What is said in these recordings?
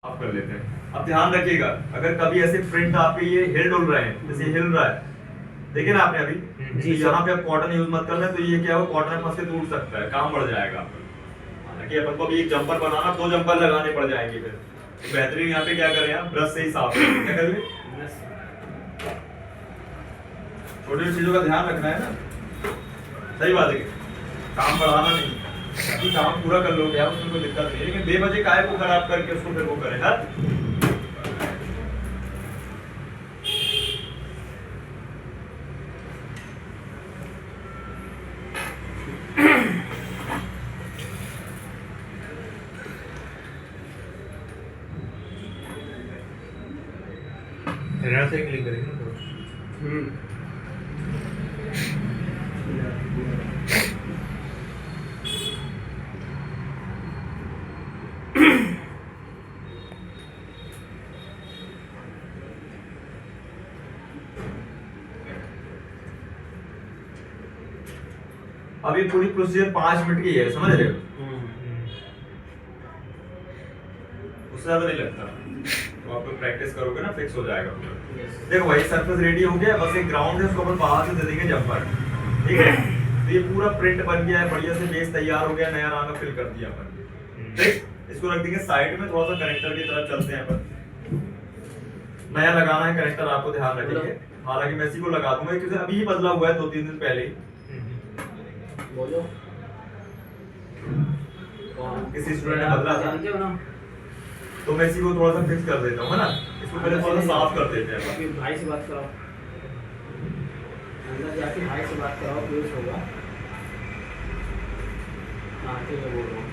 आप कर लेते हैं। अब ध्यान रखिएगा, अगर कभी ऐसे प्रिंट आपके ये हिल डुल रहे हैं, जैसे हिल रहा है, देखिए ना आपने अभी, तो यहाँ पे आप कॉटन यूज मत करना, तो ये क्या होगा, कॉटन में फंस के टूट सकता है, काम बढ़ जाएगा आपका। हालांकि अपन को अभी एक जंपर बनाना, 2 जंपर लगाने पड़ जाएंगे फिर। तो बेहतरीन यहाँ पे क्या करें, आप ब्रश से ही साफ करें। क्या करें, छोटी छोटी चीजों का ध्यान रखना है ना, सही बात है, काम बढ़ाना नहीं, अभी काम पूरा कर लोगे आप, उसमें कोई दिक्कत नहीं है, लेकिन बेवजह काय को खराब करके उसको फिर वो करें। हाँ, से क्लिक करेंगे ना। अब ये पूरी प्रोसीजर 5 मिनट की है, समझ रहे हो, उससे ज्यादा नहीं लगता, तो आप लोग प्रैक्टिस करोगे ना, फिक्स हो जाएगा। देखो भाई सरफेस रेडी हो गया, बस एक ग्राउंड है, उसको अपन बाहर से दे देंगे जंपर, ठीक है। तो ये पूरा प्रिंट बन गया है, बढ़िया से बेस तैयार हो गया, नया रंग फिल कर दिया अपन, ठीक। इसको रख देंगे साइड में, थोड़ा सा कनेक्टर की तरफ चलते हैं अपन। नया लगाना है कनेक्टर, आपको ध्यान रखेंगे, हालांकि मैं इसी को लगा दूंगा क्योंकि अभी ही बदला हुआ है 2-3 दिन पहले ही। बोलो किसी स्टूडेंट ने बदला था, जानते हो ना, तो मैं इसी को थोड़ा सा फिक्स कर देता हूँ, है ना। इसको पहले थोड़ा सा साफ कर देते हैं। अभी भाई से बात कराओ, अंदर जाके भाई से बात कराओ, प्लीज होगा। हाँ ठीक है, बोल रहा हूँ।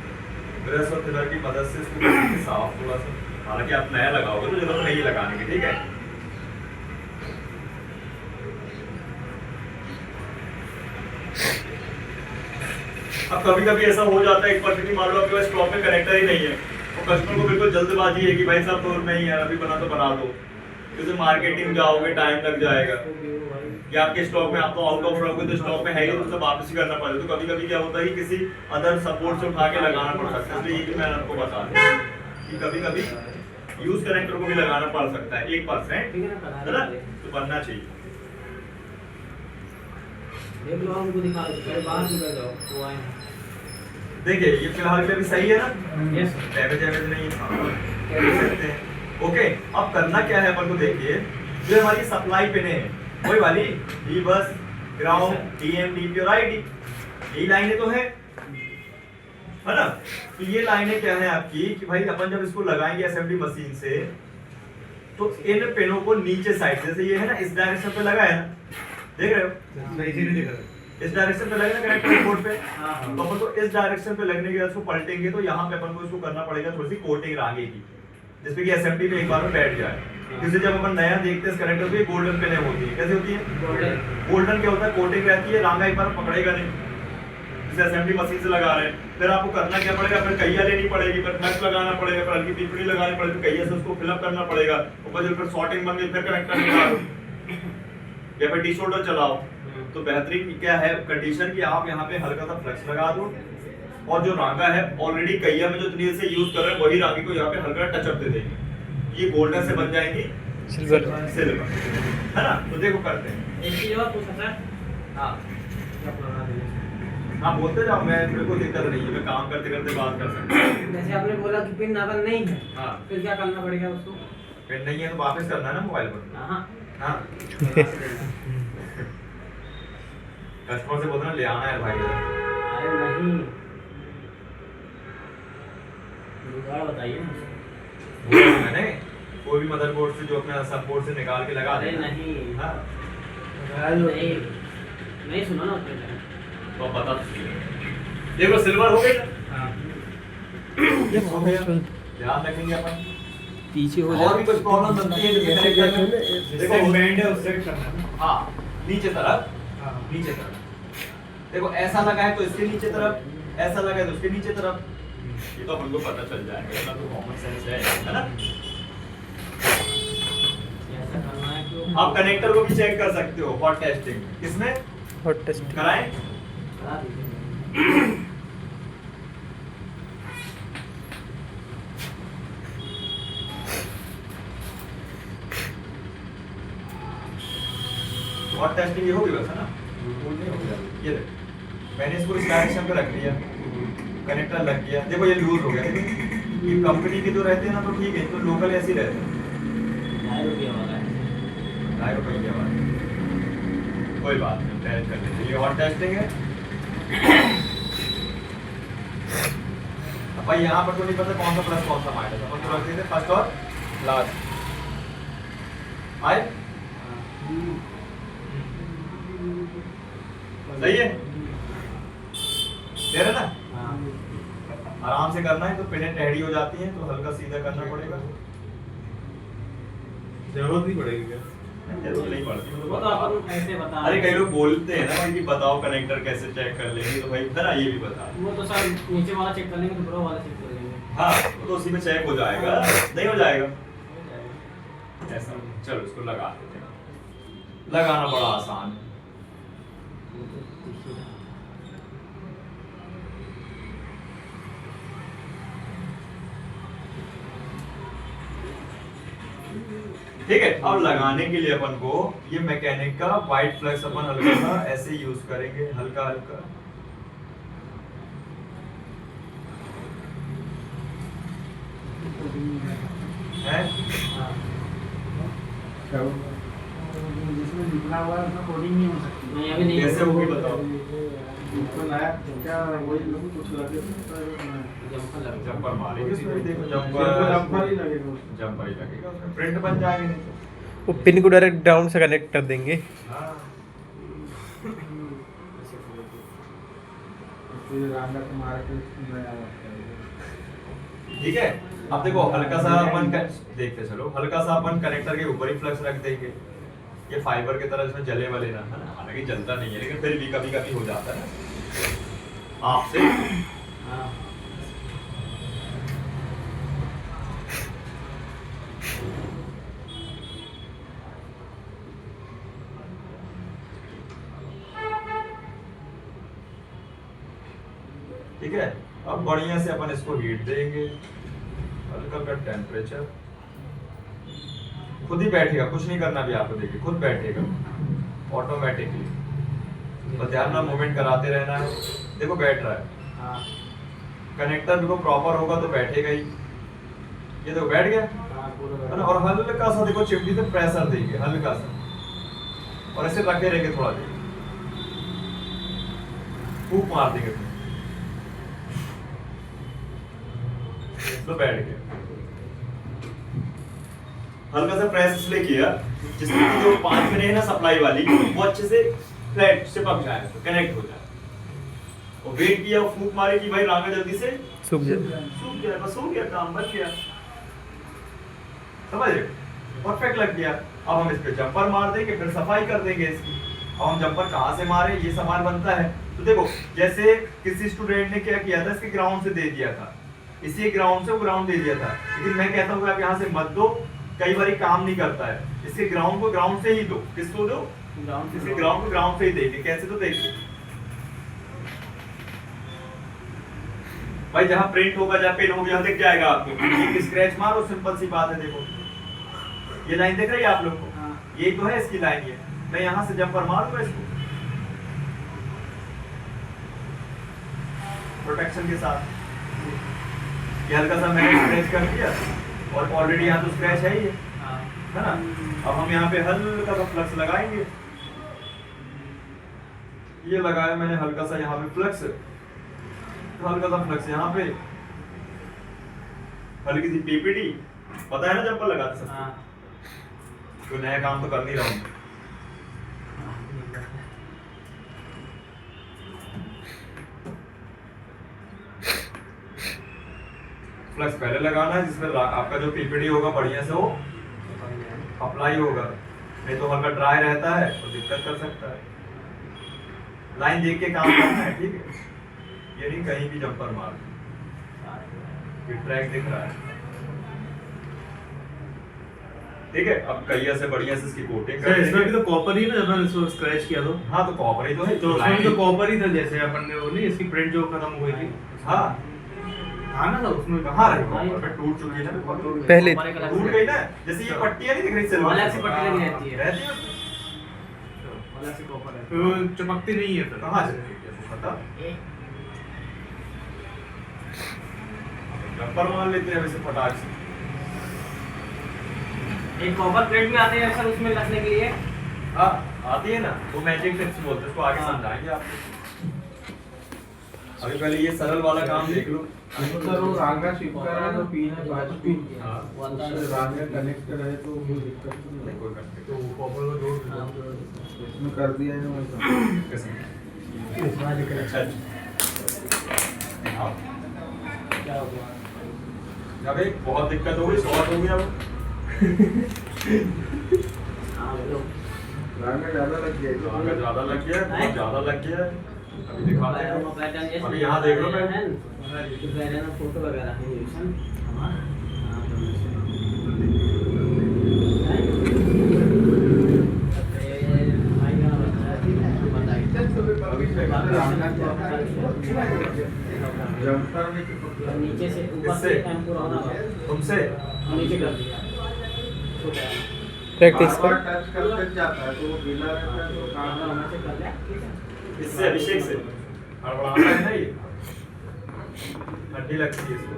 ब्रश और फिलर की मदद से इसको करके साफ थोड़ा सा, हालांकि आप नया लगाओगे तो जरूरत नहीं लगाने की, ठीक है। अब कभी कभी ऐसा हो जाता है, एक पर्टिकुलर मान लो आपके पास स्टॉक में कनेक्टर ही नहीं है, तो कस्टमर को बिल्कुल जल्दबाजी है कि भाई साहब तो नहीं यार अभी बना तो बना दो, क्योंकि मार्केटिंग जाओगे टाइम लग जाएगा, या आपके स्टॉक में आप तो आउट ऑफ रहोगे तो स्टॉक में है ही तो उसे वापस ही करना पड़ेगा। तो कभी कभी क्या होता है कि किसी अदर सपोर्ट से उठा के लगाना पड़ सकता है, इसलिए ये मैं आपको बता दूं कि कभी कभी यूज कनेक्टर को भी लगाना पड़ सकता है 1%, है ना, तो बनना चाहिए। देख लो, हमको दिखा दो, पहले बाहर निकल जाओ, वो आए हैं। देखिए ये फिलहाल के लिए भी सही है ना, यस डैमेज नहीं है, देख सकते हैं। ओके, अब करना क्या है अपन को, देखिए जो हमारी सप्लाई पिने हैं वही वाली, ई बस, ग्राउंड, डीएम, डीपी और आईडी, ये लाइनें तो है ना। तो ये लाइनें क्या है आपकी कि भाई अपन जब इसको लगाएंगे असेंबली मशीन से, तो इन पिनों को नीचे साइड, जैसे ये है ना, इस डायरेक्शन पे लगा है ना, देख रहे हो, इस डायरेक्शन पे लगेगा कनेक्टर बोर्ड पे, तो अपन को इस डायरेक्शन पे लगने के बाद इसको पलटेंगे, तो यहाँ पे अपन को इसको करना पड़ेगा थोड़ी सी कोटिंग आगे की, जिसपे कि असेंबली में एक बार में बैठ जाए। जैसे जब अपन नया देखते हैं इस कनेक्टर पे गोल्डन पिने होती है, कैसे होती है, गोल्डन क्या होता है, कोटिंग रहती है, रांगा एक बार पकड़ेगा नहीं, जैसे असेंबली मशीन से लगा रहे हैं। फिर आपको करना क्या पड़ेगा, फिर कहिया लेनी पड़ेगी, फिर नट लगाना पड़ेगा, फिर हल्की पिपड़ी लगानी पड़ेगी, कहिया से उसको फिलअप करना पड़ेगा, ऊपर जब फिर शॉर्टिंग बन गई फिर कनेक्टर निकालो या फिर टी शोल्डर चलाओ। तो बेहतरीन क्या है कंडीशन कि आप यहाँ पे हल्का सा फ्लेक्स लगा दो, और जो रांगा है ऑलरेडी कहिया में जो तरीके से यूज कर रहे हैं वही रांगे को यहाँ पे हल्का टचअप दे देंगे, ये गोल्डन से बन जाएंगी सिल्वर, है ना। तो देखो करते हैं, एक चीज और पूछना सर। हाँ क्या बना देंगे? हाँ बोलते जाओ, मैं मेरे को दिक्कत नहीं है, मैं काम करते करते बात कर सकता हूँ। जैसे आपने बोला कि पिन नापन नहीं है, हाँ, फिर क्या करना पड़ेगा उसको? फिर नहीं है तो वापस करना है ना मोबाइल पर। हाँ हाँ कस्टमर से बोलना ले आना है भाई जरा। अरे नहीं, जुगाड़ बताइए ना। बोला मैंने, कोई भी मदरबोर्ड से जो अपना सब बोर्ड से निकाल के लगा अरे देना। नहीं, हाँ नहीं नहीं सुना ना उसने। तो अब बता दो, देखो सिल्वर हो गई ना। हाँ हो गया, ध्यान रखेंगे अपन। पीछे हो और भी कुछ प्रॉब्लम बनती है जो कनेक्ट करने में, देखो बैंड है उससे करना है। हाँ नीचे तरफ, हाँ नीचे तरफ देखो, ऐसा लगा है तो इसके नीचे तरफ, ऐसा लगा है तो उसके नीचे तरफ, ये तो अपन को पता चल जाएगा, इतना तो कॉमन सेंस है ना। ऐसा करना है कि आप कनेक्टर को भी चेक कर सकते हो हॉट टेस्टिंग, किसमें हॉट टेस्ट कराएं। करा दीजिए। हॉट टेस्टिंग ये होगी बस है ना, ये देख मैंने इसको इस डायरेक्शन पे रख लिया, कनेक्टर लग गया, देखो ये लूज हो गया, देखो ये कंपनी के जो रहते हैं ना तो ठीक है, तो लोकल ऐसे ही रहते हैं। 2.5 रुपये वाला है। 2.5 रुपये की आवाज, कोई बात नहीं, टेस्ट कर लेते, ये हॉट टेस्टिंग है। अब भाई यहाँ पर तो नहीं पता कौन सा प्लस कौन सा माइनस, अपन तो रख देते फर्स्ट और लास्ट। आए सही है, दे रहे ना, हाँ। आराम से करना है, तो पिनें टेढ़ी हो जाती हैं तो हल्का सीधा करना पड़ेगा। जरूरत नहीं पड़ेगी क्या? जरूरत नहीं पड़ती, वो तो अपन ऐसे बता अरे कई लोग बोलते हैं ना भाई कि बताओ कनेक्टर कैसे चेक कर लेंगे, तो भाई जरा ये भी बता। वो तो सर नीचे वाला चेक कर लेंगे, तो ऊपर वाला चेक कर लेंगे। हाँ वो तो उसी में चेक हो जाएगा, नहीं हो जाएगा हो जाएगा। ऐसा। चलो इसको लगा देते हैं, लगाना बड़ा आसान है। वो तो देखिए ना। ठीक है, अब लगाने के लिए अपन को ये मैकेनिक का वाइट फ्लक्स अपन हल्का सा ऐसे यूज करेंगे, हल्का हल्का। है जिसमें लिखा हुआ है उसमें कोडिंग नहीं हो सकती। नहीं अभी नहीं। कैसे होगी बताओ? ऊपर लाया क्या वही लोग कुछ लगे जंपर लग जंपर मारेंगे उसमें, देखो जंपर ही लगेगा उसमें। जंपर ही लगेगा उसमें, प्रिंट बन जाएगी नहीं तो। वो पिन को डायरेक्ट ग्राउंड से कनेक्ट कर देंगे। हाँ फिर रांडा को मार के नया ठीक है, अब देखो हल्का सा अपन देखते चलो, हल्का सा अपन कनेक्टर के ऊपर ही फ्लक्स रख देंगे, ये फाइबर की तरह इसमें जले वाले ना है ना, हालांकि जलता नहीं है लेकिन फिर भी कभी कभी हो जाता है आपसे। हाँ। ठीक है, अब बढ़िया से अपन इसको हीट देंगे, हल्का का टेम्परेचर खुद ही बैठेगा, कुछ नहीं करना भी आपको, देखिए खुद बैठेगा ऑटोमेटिकली, बस ध्यान ना मूवमेंट कराते रहना है। देखो बैठ रहा है, हाँ। कनेक्टर बिल्कुल प्रॉपर होगा तो बैठेगा ही, ये देखो बैठ गया हाँ, पूरा है ना। और हल्का सा देखो चिमटी से प्रेशर देंगे हल्का सा, और ऐसे रखे रहेंगे थोड़ा देर, फूंक मार देंगे तो बैठ गया। हल्का सा प्रेस इसलिए किया जिससे कि जो 5 पिन है ना सप्लाई वाली, वो अच्छे से फ्लैट से पक जाए, कनेक्ट हो जाए। और वेट किया और फूंक मारी कि भाई रांगा जल्दी से सूख जाए। सूख गया, बस हो गया काम, बच गया, समझ रहे, परफेक्ट लग गया। अब हम इस पे जंपर मार देंगे, फिर सफाई कर देंगे इसकी। अब हम जंपर कहाँ से मारे, ये सवाल बनता है। तो देखो जैसे किसी स्टूडेंट ने क्या किया था, इसके ग्राउंड से दे दिया था, इसी ग्राउंड से वो ग्राउंड दे दिया था, लेकिन मैं कहता हूँ आप यहाँ से मत दो, कई बार काम नहीं करता है। इसके ग्राउंड को ग्राउंड से ही दो, किसको दो, ग्राउंड इसके ग्राउंड को ग्राउंड से ही देंगे। कैसे, तो देखिए भाई जहाँ प्रिंट होगा, जहाँ पेन होगा, यहाँ दिख जाएगा आपको, एक स्क्रैच मारो, सिंपल सी बात है। देखो ये लाइन देख रही है आप लोग को, हाँ। यही तो है इसकी लाइन। ये मैं यहाँ से जंपर मारूंगा इसको प्रोटेक्शन के साथ, ये हल्का सा मैंने स्क्रैच कर दिया, और ऑलरेडी यहाँ तो स्क्रैच है ही हाँ। है ना। अब हम यहाँ पे हल्का सा फ्लक्स लगाएंगे, ये लगाया मैंने हल्का सा यहाँ पे फ्लक्स, तो हल्का सा फ्लक्स यहाँ पे, हल्की सी पीपीटी, पता है ना जंपर लगाते सब, हाँ। कोई नया काम तो कर नहीं रहा हूँ। फ्लक्स पहले लगाना है जिसमें आपका जो पीपीटी होगा बढ़िया से वो अप्लाई होगा, नहीं तो हल्का ड्राई रहता है तो दिक्कत कर सकता है। लाइन देख के काम करना है, ठीक है, ये नहीं कहीं भी जंपर मार, ये ट्रैक दिख रहा है, ठीक है। अब कहिया से बढ़िया से इसकी कोटिंग कर सर इसमें भी देंगे। तो कॉपर ही ना, जब मैंने इसको स्क्रैच किया तो हाँ तो कॉपर ही तो है, उसमें भी तो लाइन- कॉपर ही था, जैसे अपन ने वो नहीं इसकी प्रिंट जो खत्म हो गई थी, हाँ हाँ ना था उसमें कहाँ रही कॉपर, टूट चुकी है ना, पहले हमारे कलर टूट से- गई ना, जैसे ये पट्टियां नहीं दिख रही सिल्वर अलग से पट्टी लगी रहती है। रहती है उसमें। क्लासिक कॉपर है। वो चमकती नहीं है फिर। कहाँ से खरीदी है वो पता? नंबर मान लेते हैं वैसे फटाक से। एक कॉपर प्लेट भी आते हैं सर उसमें रखने के लिए। हाँ आती है ना, वो मैजिक टिप्स बोलते हैं, उसको आगे हाँ। समझाएंगे आपको। अभी पहले ये सरल वाला काम देख लो। सर वो रांगा शिपकर है तो पिन है बाजू पिन। हाँ। उससे रांगा कनेक्टेड है तो कोई दिक्कत नहीं नहीं। कोई करते तो कॉपर को जोड़ हाँ, दो। इसमें कर दिया है वैसा। अच्छा हाँ। क्या हो गया? अबे बहुत दिक्कत हो गई, शॉर्ट हो गया वो। हाँ बोलो। रांगा ज्यादा लग गया है। आगे ज्यादा लग गया है, बहुत ज्यादा लग गया है। अभी दिखाते हैं। पैटर्न जैसे अभी यहाँ देख लो मैं। पैटर्न फोटो वगैरह है यूशन जंपर में चिपक गया। नीचे से ऊपर किससे? से टेम्पो होना तुमसे नीचे कर दिया छोटा है। प्रैक्टिस बार कर। टच करते जाता है तो वो गीला रहता है तो काम वहाँ से कर लिया ठीक है। इससे अभिषेक से हड़बड़ाता है ना ये, ठंडी लगती है इसको।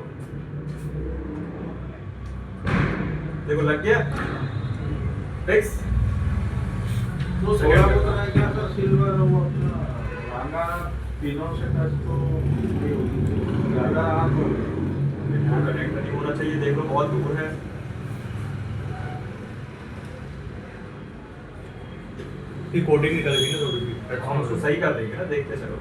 देखो लग गया फिक्स। तो थोड़ा बहुत रह गया सर सिल्वर वो अपना रांगा तीनों से टच तो ये होगी। ज्यादा आप कनेक्ट नहीं होना चाहिए, देख लो बहुत दूर है। ये कोटिंग निकल गई ना थोड़ी सी। हम उसको सही कर देंगे ना, देखते चलो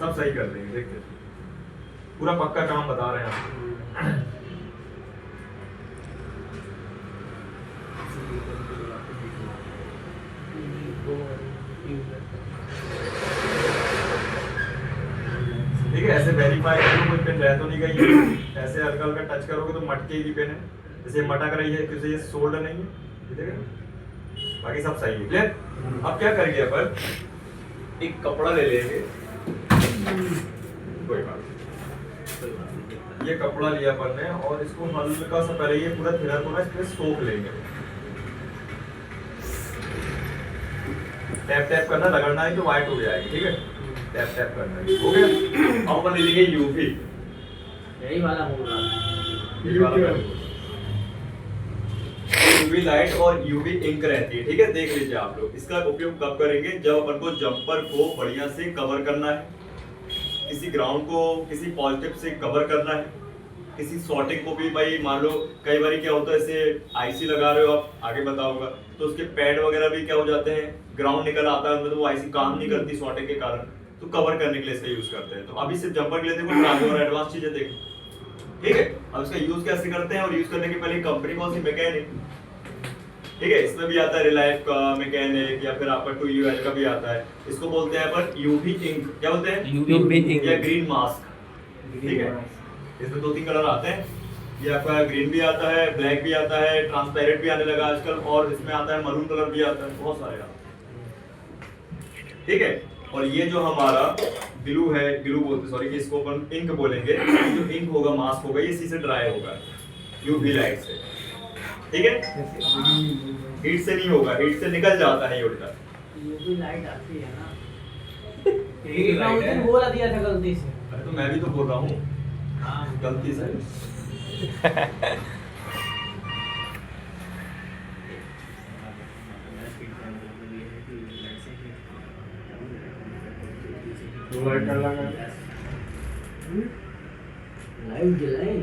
सब सही कर देंगे, देखते चलो। पूरा पक्का काम बता रहे हैं आपको। ठीक है, ऐसे वेरीफाई करो कोई पेन रह तो नहीं गई है। ऐसे हल्का हल्का टच करोगे तो मटकेगी पेन है, जैसे मटक रही है किसी ये सोल्ड नहीं है, ये देखें बाकी सब सही है। क्लियर? अब क्या करेंगे अपन, एक कपड़ा ले लेंगे, कोई बात नहीं। ये कपड़ा लिया अपन ने और इसको हल्का सा पहले ये पूरा थिनर को ना इसमें सोख लेंगे। टैप टैप करना, रगड़ना नहीं तो व्हाइट हो जाएगी। ठीक है, टैप टैप करना है। हो गया। अब अपन ले लेंगे यूवी। यही वाला बोल रहा था। यूवी लाइट और यूवी इंक रहती है। ठीक है, देख लीजिए आप लोग। इसका उपयोग कब करेंगे, जब अपन को जंपर को बढ़िया से कवर करना है, किसी ग्राउंड को किसी पॉजिटिव से कवर करना है, किसी शॉर्टिंग को भी। भाई मान लो कई बार क्या होता है, ऐसे आईसी लगा रहे हो आप, आगे बताऊंगा, तो उसके पैड वगैरह भी क्या हो जाते हैं, ग्राउंड निकल आता है उनमें, तो वो आईसी काम नहीं करती शॉर्टिंग के कारण, तो कवर करने के लिए इसका यूज करते हैं। तो अभी सिर्फ जंपर के लिए देखो, आगे और एडवांस चीजें देखो। ठीक है, अब इसका यूज कैसे करते हैं, और यूज करने के पहले कंपनी कौन सी, मैकेनिक। ठीक है, इसमें भी आता है रिलायंस का मैकेनिक, या फिर आपका 2UL का भी आता है। इसको बोलते हैं अपन यूवी इंक, क्या बोलते हैं, यूवी इंक या ग्रीन मास्क। ठीक है, इसमें 2-3 कलर आते हैं। ये आपका ग्रीन भी आता है, ब्लैक भी आता है, ट्रांसपेरेंट भी आने लगा आजकल, और इसमें आता है मरून कलर भी आता है, बहुत सारे आते हैं। ठीक है, और ये जो हमारा ग्लू है, ग्लू बोलते सॉरी, इसको अपन इंक बोलेंगे। जो इंक होगा, मास्क होगा, ये इसी से ड्राई होगा यूवी लाइट से। ठीक है, हीट से नहीं होगा, हीट से निकल जाता है ये उल्टा। यूवी लाइट आती है ना, यही लाइट है। बोला दिया था गलती से। अरे तो मैं भी तो बोल रहा हूँ हाँ गलती से। लाइट लगा है। लाइट जलाए